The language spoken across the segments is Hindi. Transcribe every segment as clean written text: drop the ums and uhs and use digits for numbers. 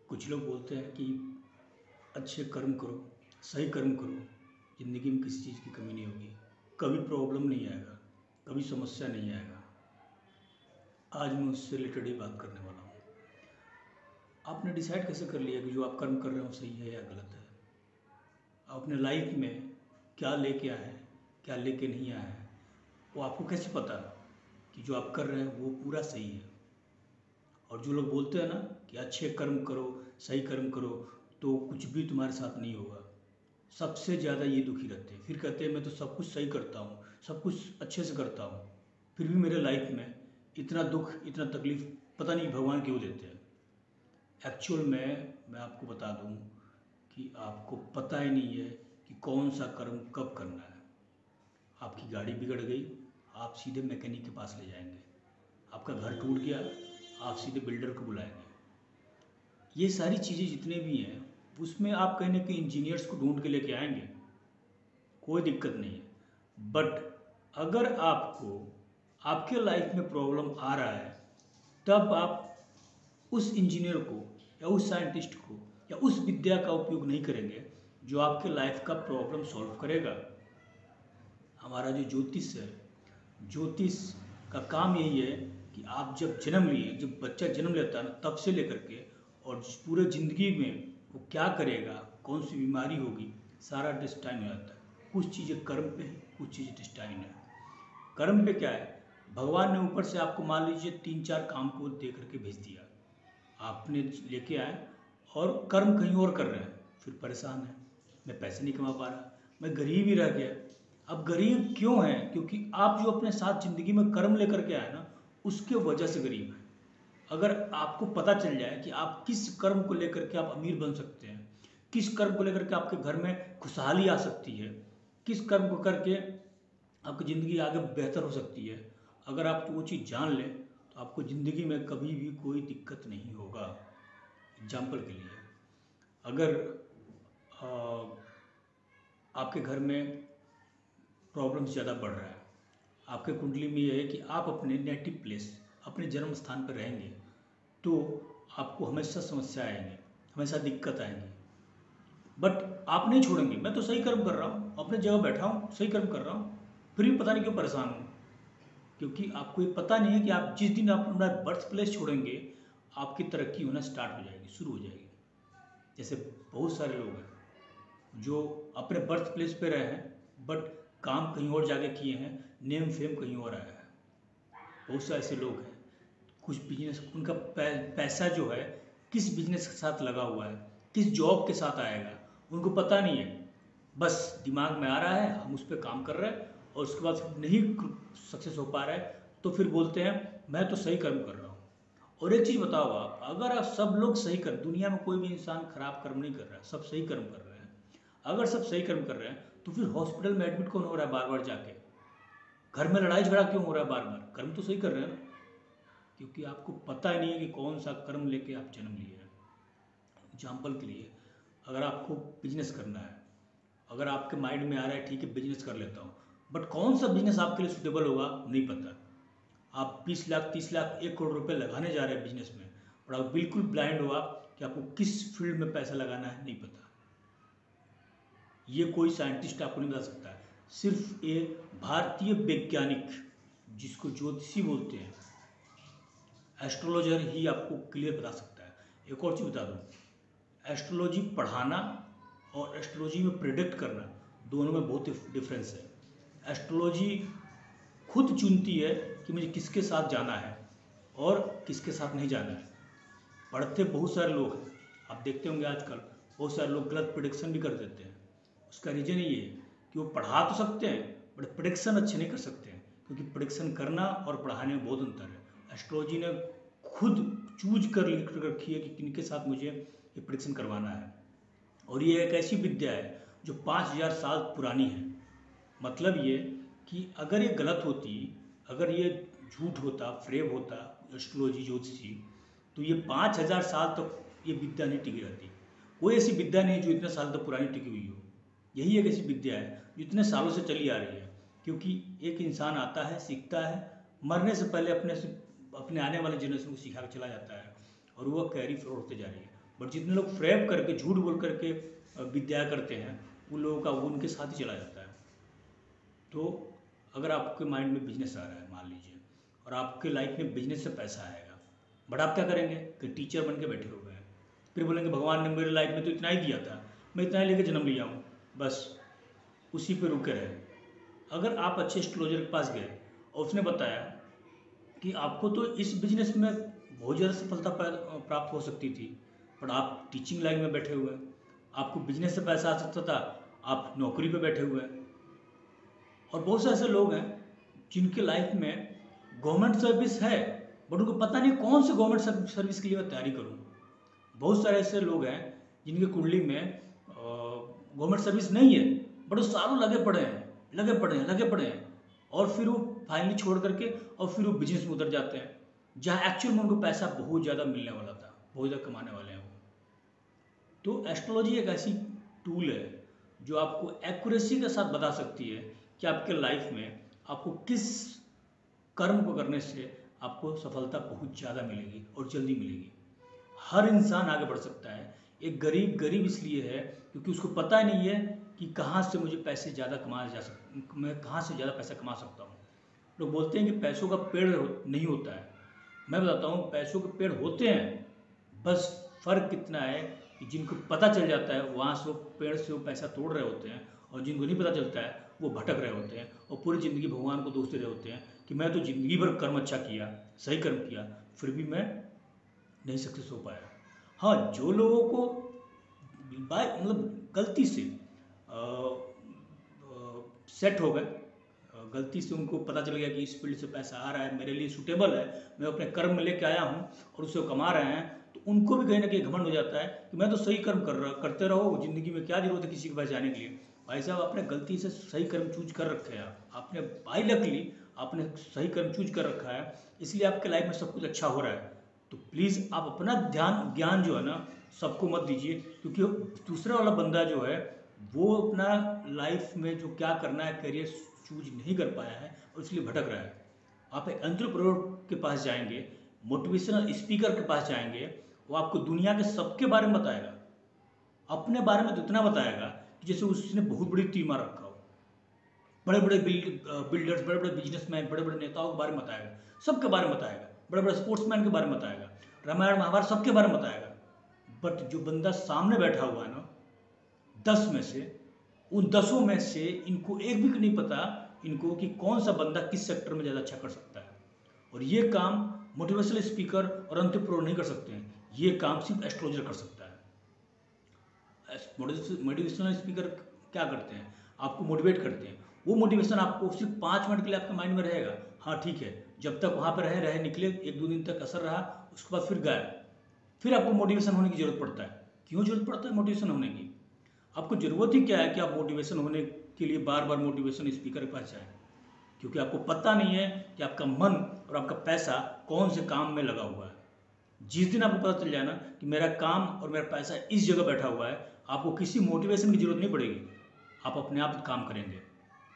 कुछ लोग बोलते हैं कि अच्छे कर्म करो, सही कर्म करो, ज़िंदगी में किसी चीज़ की कमी नहीं होगी, कभी प्रॉब्लम नहीं आएगा, कभी समस्या नहीं आएगा। आज मैं उससे रिलेटेड ही बात करने वाला हूँ। आपने डिसाइड कैसे कर लिया कि जो आप कर्म कर रहे हो सही है या गलत है? आप अपने लाइफ में क्या लेके आए हैं, क्या लेके नहीं आए हैं, वो आपको कैसे पता कि जो आप कर रहे हैं वो पूरा सही है? और जो लोग बोलते हैं ना कि अच्छे कर्म करो, सही कर्म करो, तो कुछ भी तुम्हारे साथ नहीं होगा, सबसे ज़्यादा ये दुखी रहते हैं। फिर कहते हैं मैं तो सब कुछ सही करता हूँ, सब कुछ अच्छे से करता हूँ, फिर भी मेरे लाइफ में इतना दुख, इतना तकलीफ़ पता नहीं भगवान क्यों देते हैं। एक्चुअल में मैं आपको बता दूँ कि आपको पता ही नहीं है कि कौन सा कर्म कब करना है। आपकी गाड़ी बिगड़ गई, आप सीधे मैकेनिक के पास ले जाएंगे। आपका घर टूट गया, आप सीधे बिल्डर को बुलाएंगे। ये सारी चीज़ें जितने भी हैं उसमें आप कहीं ना कहीं इंजीनियर्स को ढूंढ के लेके आएंगे, कोई दिक्कत नहीं है। बट अगर आपको आपके लाइफ में प्रॉब्लम आ रहा है, तब आप उस इंजीनियर को या उस साइंटिस्ट को या उस विद्या का उपयोग नहीं करेंगे जो आपके लाइफ का प्रॉब्लम सॉल्व करेगा। हमारा जो ज्योतिष है, ज्योतिष का काम यही है कि आप जब जन्म लिए, जब बच्चा जन्म लेता है ना, तब से लेकर के और पूरे ज़िंदगी में वो क्या करेगा, कौन सी बीमारी होगी, सारा डिस्टाइन हो जाता है। कुछ चीज़ें कर्म पे है, कुछ चीज़ें डिस्टाइन है। कर्म पे क्या है, भगवान ने ऊपर से आपको मान लीजिए 3-4 काम को दे करके भेज दिया, आपने लेके आए और कर्म कहीं और कर रहे हैं, फिर परेशान है, मैं पैसे नहीं कमा पा रहा, मैं गरीब ही रह गया। अब गरीब क्यों है? क्योंकि आप जो अपने साथ ज़िंदगी में कर्म लेकर के आए ना, उसके वजह से गरीब है। अगर आपको पता चल जाए कि आप किस कर्म को लेकर के आप अमीर बन सकते हैं, किस कर्म को लेकर के आपके घर में खुशहाली आ सकती है, किस कर्म को करके आपकी ज़िंदगी आगे बेहतर हो सकती है, अगर आप वो चीज़ जान लें तो आपको ज़िंदगी में कभी भी कोई दिक्कत नहीं होगा। एग्जाम्पल के लिए, अगर आपके घर में प्रॉब्लम्स ज़्यादा बढ़ रहा है, आपके कुंडली में ये है कि आप अपने नेटिव प्लेस, अपने जन्म स्थान पर रहेंगे, तो आपको हमेशा समस्या आएंगी, हमेशा दिक्कत आएंगी। बट आप नहीं छोड़ेंगे, मैं तो सही कर्म कर रहा हूँ, अपने जगह बैठा हूँ, सही कर्म कर रहा हूँ, फिर भी पता नहीं क्यों परेशान हूँ। क्योंकि आपको ये पता नहीं है कि आप जिस दिन आप अपना बर्थ प्लेस छोड़ेंगे, आपकी तरक्की होना स्टार्ट हो जाएगी, शुरू हो जाएगी। जैसे बहुत सारे लोग हैं जो अपने बर्थ प्लेस पे रहे हैं, बट काम कहीं और जाके किए हैं, नेम फेम कहीं और आया है। बहुत से ऐसे लोग हैं, कुछ बिजनेस उनका पैसा जो है किस बिजनेस के साथ लगा हुआ है, किस जॉब के साथ आएगा, उनको पता नहीं है। बस दिमाग में आ रहा है, हम उस पर काम कर रहे हैं और उसके बाद फिर नहीं सक्सेस हो पा रहा है, तो फिर बोलते हैं मैं तो सही कर्म कर रहा हूँ। और एक चीज़ बताओ आप, अगर आप सब लोग सही कर्म, दुनिया में कोई भी इंसान खराब कर्म नहीं कर रहा है, सब सही कर्म कर रहे हैं, अगर सब सही कर्म कर रहे हैं तो फिर हॉस्पिटल में एडमिट कौन हो रहा है बार बार जाके? घर में लड़ाई झगड़ा क्यों हो रहा है बार बार? कर्म तो सही कर रहे हैं ना। क्योंकि आपको पता ही नहीं है कि कौन सा कर्म लेके आप जन्म लिए हैं। एग्जाम्पल के लिए, अगर आपको बिजनेस करना है, अगर आपके माइंड में आ रहा है ठीक है बिजनेस कर लेता हूँ, बट कौन सा बिजनेस आपके लिए सुटेबल होगा नहीं पता। आप 20 लाख 30 लाख 1 करोड़ रुपए लगाने जा रहे हैं बिजनेस में, और आप बिल्कुल ब्लाइंड हो आप कि आपको किस फील्ड में पैसा लगाना है नहीं पता। ये कोई साइंटिस्ट आपको नहीं बता सकता है, सिर्फ एक भारतीय वैज्ञानिक जिसको ज्योतिषी बोलते हैं, एस्ट्रोलॉजर ही आपको क्लियर बता सकता है। एक और चीज़ बता दूँ, एस्ट्रोलॉजी पढ़ाना और एस्ट्रोलॉजी में प्रिडिक्ट करना, दोनों में बहुत डिफरेंस है। एस्ट्रोलॉजी खुद चुनती है कि मुझे किसके साथ जाना है और किसके साथ नहीं जाना है। पढ़ते बहुत सारे लोग हैं, आप देखते होंगे आजकल बहुत सारे लोग गलत प्रिडिक्शन भी कर देते हैं। उसका रीज़न ये है कि वो पढ़ा तो सकते हैं बट प्रिडिक्शन अच्छे नहीं कर सकते हैं, क्योंकि प्रिडिक्शन करना और पढ़ाने में बहुत अंतर है। एस्ट्रोलॉजी ने खुद चूज कर लिख रखी है कि किनके साथ मुझे ये प्रिडिक्शन करवाना है। और ये एक ऐसी विद्या है जो 5000 साल पुरानी है। मतलब ये कि अगर ये गलत होती, अगर ये झूठ होता, फ्रेब होता एस्ट्रोलॉजी ज्योतिषी, तो ये 5000 साल तक ये विद्या नहीं टिकी रहती। कोई ऐसी विद्या नहीं जो इतने साल तक पुरानी टिकी हुई हो। यही एक ऐसी विद्या है जो इतने सालों से चली आ रही है। क्योंकि एक इंसान आता है, सीखता है, मरने से पहले अपने आने वाले जनरेशन को सिखा कर चला जाता है, और वह कैरी फॉरवर्ड होते जा रही है। बट जितने लोग फ्रैब करके झूठ बोल करके विद्या करते हैं, उन लोगों का वो उनके साथ ही चला जाता है। तो अगर आपके माइंड में बिजनेस आ रहा है मान लीजिए, और आपके लाइफ में बिजनेस से पैसा आएगा, बट आप क्या करेंगे कि टीचर बन के बैठे हो गए हैं, फिर बोलेंगे भगवान ने मेरे लाइफ में तो इतना ही दिया था, मैं इतना ही लेके जन्म लिया हूँ, बस उसी पे रुके रहे। अगर आप अच्छे एस्ट्रोलॉजर के पास गए और उसने बताया कि आपको तो इस बिजनेस में बहुत ज़्यादा सफलता प्राप्त हो सकती थी, पर आप टीचिंग लाइन में बैठे हुए हैं, आपको बिजनेस से पैसा आ सकता था, आप नौकरी पे बैठे हुए हैं। और बहुत से ऐसे लोग हैं जिनके लाइफ में गवर्नमेंट सर्विस है, बट उनको पता नहीं कौन से गवर्नमेंट सर्विस के लिए मैं तैयारी करूँ। बहुत सारे ऐसे लोग हैं जिनकी कुंडली में गवर्नमेंट सर्विस नहीं है, बट वो सालों लगे पड़े हैं, लगे पड़े हैं, लगे पड़े हैं, और फिर वो फाइनली छोड़ करके और फिर वो बिजनेस में उतर जाते हैं, जहाँ एक्चुअल में उनको पैसा बहुत ज़्यादा मिलने वाला था, बहुत ज़्यादा कमाने वाले हैं वो। तो एस्ट्रोलॉजी एक ऐसी टूल है जो आपको एक्यूरेसी के साथ बता सकती है कि आपके लाइफ में आपको किस कर्म को करने से आपको सफलता बहुत ज़्यादा मिलेगी और जल्दी मिलेगी। हर इंसान आगे बढ़ सकता है। एक गरीब गरीब इसलिए है क्योंकि उसको पता ही नहीं है कि कहाँ से मुझे पैसे ज़्यादा कमाया जा सकता, मैं कहाँ से ज़्यादा पैसा कमा सकता हूँ। लोग बोलते हैं कि पैसों का पेड़ नहीं होता है, मैं बताता हूँ पैसों के पेड़ होते हैं, बस फ़र्क कितना है कि जिनको पता चल जाता है वहाँ से वो पेड़ से वो पैसा तोड़ रहे होते हैं, और जिनको नहीं पता चलता है वो भटक रहे होते हैं और पूरी ज़िंदगी भगवान को दोष दे रहे होते हैं कि मैं तो ज़िंदगी भर कर्म अच्छा किया, सही कर्म किया, फिर भी मैं नहीं सक्सेस हो पाया। हाँ, जो लोगों को बाय मतलब गलती से सेट हो गए, गलती से उनको पता चल गया कि इस फील्ड से पैसा आ रहा है, मेरे लिए सूटेबल है, मैं अपने कर्म में लेके आया हूँ और उससे वो कमा रहे हैं, तो उनको भी कहीं ना कहीं घमंड हो जाता है कि मैं तो सही कर्म करते रहो, ज़िंदगी में क्या जरूरत है किसी के पास जाने के लिए। भाई साहब, आपने गलती से सही कर्म चूज कर रखे हैं, आपने बाई लकली आपने सही कर्म चूज कर रखा है, इसलिए आपके लाइफ में सब कुछ अच्छा हो रहा है। तो प्लीज़ आप अपना ध्यान ज्ञान जो है ना सबको मत दीजिए, क्योंकि दूसरा वाला बंदा जो है वो अपना लाइफ में जो क्या करना है करियर चूज नहीं कर पाया है और इसलिए भटक रहा है। आप एक एंटरप्रेन्योर के पास जाएंगे, मोटिवेशनल स्पीकर के पास जाएंगे, वो आपको दुनिया के सबके बारे में बताएगा, अपने बारे में तो इतना बताएगा कि जैसे उसने बहुत बड़ी टीम रखा हो, बड़े बड़े बिल्डर्स, बड़े बड़े बिजनेसमैन, बड़े बड़े नेताओं के बारे में बताएगा, सबके बारे में बताएगा, बड़े बड़े स्पोर्ट्समैन के बारे में बताएगा, रामायण महाभारत सबके बारे में बताएगा। बट जो बंदा सामने बैठा हुआ है ना, 10 में से, उन 10 में से इनको एक भी नहीं पता इनको कि कौन सा बंदा किस सेक्टर में ज़्यादा अच्छा कर सकता है। और ये काम मोटिवेशनल स्पीकर और एंटरप्रेन्योर नहीं कर सकते हैं, ये काम सिर्फ एस्ट्रोलॉजर कर सकता है। मोटिवेशनल स्पीकर क्या करते हैं, आपको मोटिवेट करते हैं, वो मोटिवेशन आपको सिर्फ 5 मिनट के लिए आपके माइंड में रहेगा, हाँ ठीक है, जब तक वहाँ पर रहे निकले, 1-2 दिन तक असर रहा, उसके बाद फिर गायब। फिर आपको मोटिवेशन होने की ज़रूरत पड़ता है। क्यों ज़रूरत पड़ता है मोटिवेशन होने की? आपको ज़रूरत ही क्या है कि आप मोटिवेशन होने के लिए बार बार मोटिवेशन स्पीकर के पास जाएं? क्योंकि आपको पता नहीं है कि आपका मन और आपका पैसा कौन से काम में लगा हुआ है। जिस दिन आपको पता चल जाए ना कि मेरा काम और मेरा पैसा इस जगह बैठा हुआ है, आपको किसी मोटिवेशन की जरूरत नहीं पड़ेगी, आप अपने आप काम करेंगे।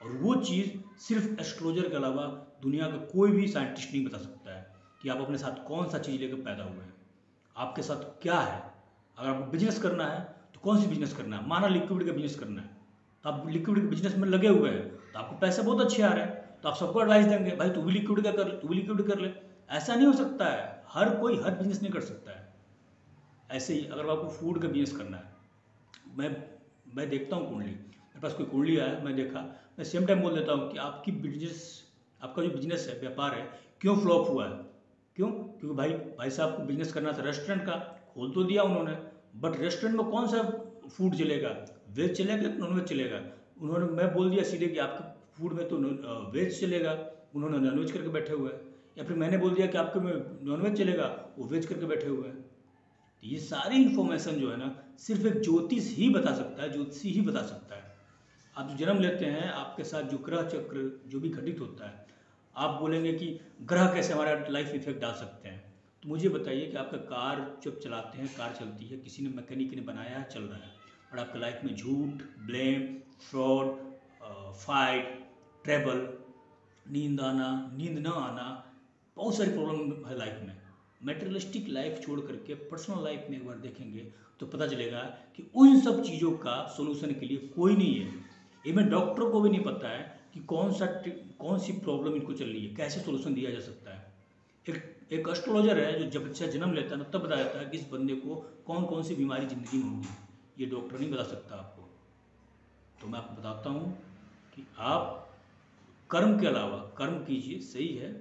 और वो चीज़ सिर्फ एस्ट्रोलॉजर के अलावा दुनिया का कोई भी साइंटिस्ट नहीं बता सकता है कि आप अपने साथ कौन सा चीज़ लेकर पैदा हुए हैं, आपके साथ क्या है। अगर आपको बिजनेस करना है तो कौन सी बिजनेस करना है, माना लिक्विड का बिजनेस करना है, तो आप लिक्विड के बिजनेस में लगे हुए हैं, तो आपको पैसे बहुत अच्छे आ रहे हैं, तो आप सबको एडवाइस देंगे भाई तू भी लिक्विड का कर ले, तू भी लिक्विड कर ले। ऐसा नहीं हो सकता है, हर कोई हर बिजनेस नहीं कर सकता है। ऐसे ही अगर आपको फूड का बिजनेस करना है, मैं देखता हूँ कुंडली, मेरे पास कोई कुंडली आया, मैं देखा, मैं सेम टाइम बोल देता हूँ कि आपकी बिजनेस, आपका जो बिजनेस है, व्यापार है, क्यों फ्लॉप हुआ है। क्यों? क्योंकि भाई साहब को बिजनेस करना था रेस्टोरेंट का, खोल तो दिया उन्होंने, बट रेस्टोरेंट में कौन सा फूड चलेगा, वेज चलेगा नॉन वेज चलेगा। उन्होंने, मैं बोल दिया सीधे कि आपके फूड में तो वेज चलेगा, उन्होंने नॉन वेज करके बैठे हुए हैं। या फिर मैंने बोल दिया कि आपके में नॉन वेज चलेगा, वो वेज करके बैठे हुए हैं। तो ये सारी इन्फॉर्मेशन जो है ना सिर्फ एक ज्योतिष ही बता सकता है, ज्योतिषी ही बता सकता है। आप जो जन्म लेते हैं, आपके साथ जो ग्रह चक्र जो भी घटित होता है, आप बोलेंगे कि ग्रह कैसे हमारा लाइफ इफेक्ट डाल सकते हैं। तो मुझे बताइए कि आपका कार जब चलाते हैं, कार चलती है, किसी ने मैकेनिक ने बनाया है, चल रहा है, और आपके लाइफ में झूठ, ब्लेम, फ्रॉड, फाइट, ट्रैबल, नींद आना, नींद न आना, बहुत सारी प्रॉब्लम है लाइफ में। मेटेरियलिस्टिक लाइफ छोड़ करके पर्सनल लाइफ में एक बार देखेंगे तो पता चलेगा कि उन सब चीज़ों का सोल्यूशन के लिए कोई नहीं है। इवन डॉक्टर को भी नहीं पता है कि कौन सी प्रॉब्लम इनको चल रही है, कैसे सोल्यूशन दिया जा सकता है। एक एस्ट्रोलॉजर है जो जब बच्चा जन्म लेता है ना तब बता देता है कि इस बंदे को कौन कौन सी बीमारी ज़िंदगी में होगी, ये डॉक्टर नहीं बता सकता आपको। तो मैं आपको बताता हूँ कि आप कर्म के अलावा कर्म कीजिए, सही है,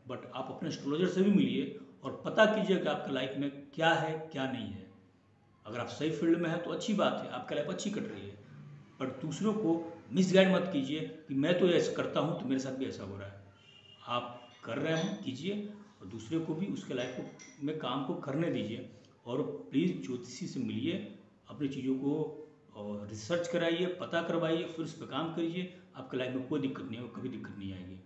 बट आप अपने एस्ट्रोलॉजर से भी मिलिए और पता कीजिए कि आपकी लाइफ में क्या है क्या नहीं है। अगर आप सही फील्ड में हैं तो अच्छी बात है, आपकी लाइफ अच्छी कट रही है, पर दूसरों को मिसगाइड मत कीजिए कि मैं तो ऐसा करता हूँ तो मेरे साथ भी ऐसा हो रहा है। आप कर रहे हैं कीजिए और दूसरे को भी उसके लाइफ को में काम को करने दीजिए। और प्लीज़ ज्योतिषी से मिलिए, अपनी चीज़ों को और रिसर्च कराइए, पता करवाइए, फिर उस पर काम करिए। आपके लाइफ में कोई दिक्कत नहीं होगी, कभी दिक्कत नहीं आएगी।